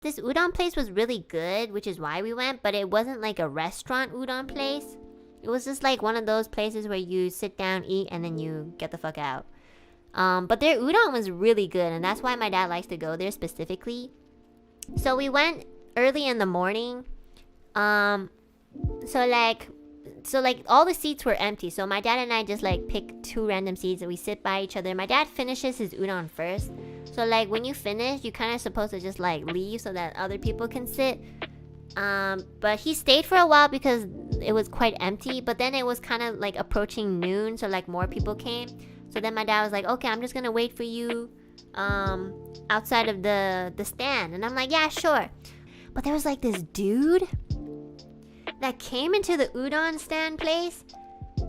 This udon place was really good, which is why we went, but it wasn't like a restaurant udon place. It was just like one of those places where you sit down, eat, and then you get the fuck out. But their udon was really good, and that's why my dad likes to go there specifically. So we went early in the morning. So like all the seats were empty. So my dad and I just like pick 2 random seats and we sit by each other. My dad finishes his udon first. So like when you finish, you kind of supposed to just like leave so that other people can sit. But he stayed for a while because it was quite empty. But then it was kind of like approaching noon, so like more people came. So then my dad was like, okay, I'm just gonna wait for you outside of the stand. And I'm like, yeah, sure. But there was like this dude that came into the udon stand place,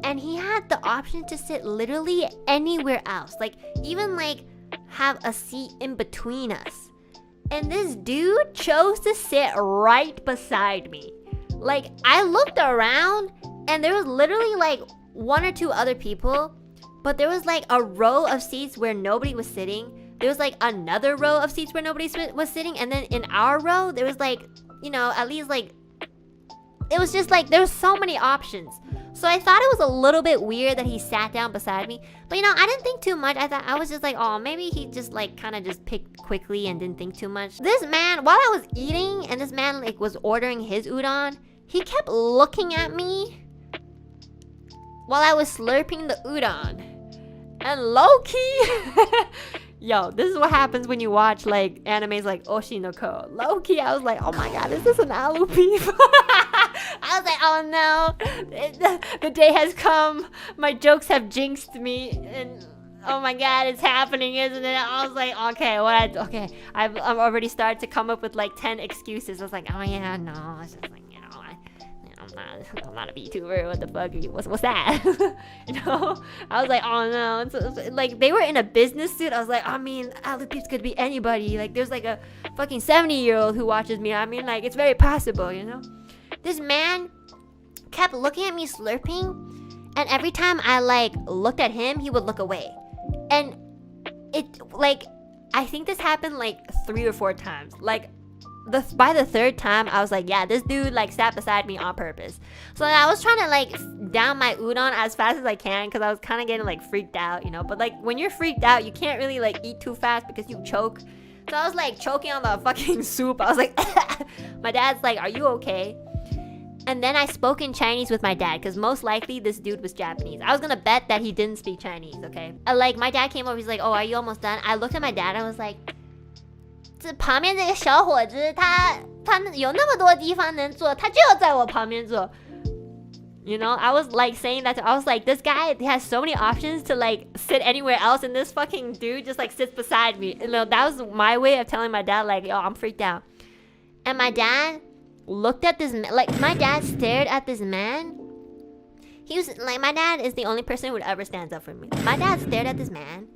and he had the option to sit literally anywhere else, like even like have a seat in between us. And this dude chose to sit right beside me. Like, I looked around and there was literally like 1 or 2 other people, but there was like a row of seats where nobody was sitting. There was like another row of seats where nobody was sitting, and then in our row there was like, you know, at least like, it was just like there was so many options. So I thought it was a little bit weird that he sat down beside me. But you know, I didn't think too much. I was just like, oh, maybe he just like kind of just picked quickly and didn't think too much. This man, while I was eating and this man like was ordering his udon, he kept looking at me while I was slurping the udon. And low-key, yo, this is what happens when you watch like animes like Oshi no Ko. Low-key, I was like, oh my god, is this an alu peep? I was like, oh no, the day has come. My jokes have jinxed me, and oh my god, it's happening, isn't it? I was like, okay, I've already started to come up with like 10 excuses. I was like, oh yeah, no, it's just like, you know, I'm not a VTuber. What the fuck? What's that? You know? I was like, oh no. It's like they were in a business suit. I was like, I mean, alu peeps could be anybody. Like there's like a fucking 70-year-old who watches me. I mean, like it's very possible, you know? This man kept looking at me slurping, and every time I like looked at him, he would look away. And it like, I think this happened like 3 or 4 times. Like by the 3rd time, I was like, yeah, this dude like sat beside me on purpose. So I was trying to like down my udon as fast as I can because I was kind of getting like freaked out, you know. But like when you're freaked out, you can't really like eat too fast because you choke. So I was like choking on the fucking soup. I was like, my dad's like, are you okay? And then I spoke in Chinese with my dad, because most likely this dude was Japanese. I was gonna bet that he didn't speak Chinese, okay? Like, my dad came over, he's like, oh, are you almost done? I looked at my dad, I was like, 这旁边这个小伙子，他有那么多地方能坐，他就在我旁边坐。You know, I was like saying that I was like, this guy has so many options to like sit anywhere else, and this fucking dude just like sits beside me. You know, that was my way of telling my dad like, yo, I'm freaked out. And my dad looked at this man, like my dad stared at this man. He was like, my dad is the only person who would ever stand up for me. My dad stared at this man.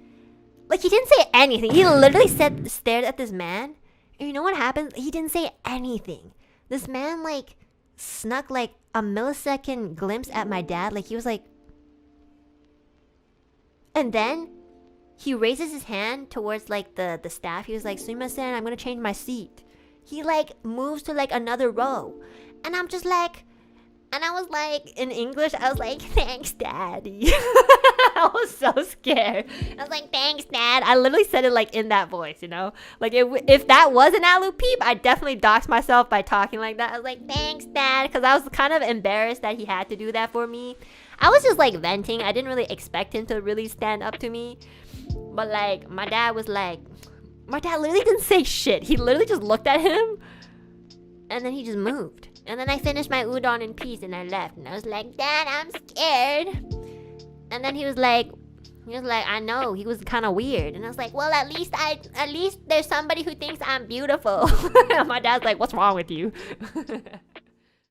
Like, he didn't say anything. He literally stared at this man. And you know what happened? He didn't say anything. This man like snuck like a millisecond glimpse at my dad. Like, he was like, and then he raises his hand towards like the staff. He was like, sumimasen, I'm gonna change my seat. He like moves to like another row, and I'm just like, and I was like, in English, I was like, thanks, daddy. I was so scared. I was like, thanks, dad. I literally said it like in that voice, you know? Like if that was an alu peep, I definitely doxed myself by talking like that. I was like, thanks, dad, because I was kind of embarrassed that he had to do that for me. I was just like venting. I didn't really expect him to really stand up to me. But like, my dad literally didn't say shit. He literally just looked at him, and then he just moved. And then I finished my udon in peace, and I left. And I was like, Dad, I'm scared. And then he was like, I know, he was kind of weird. And I was like, well, at least there's somebody who thinks I'm beautiful. My dad's like, what's wrong with you?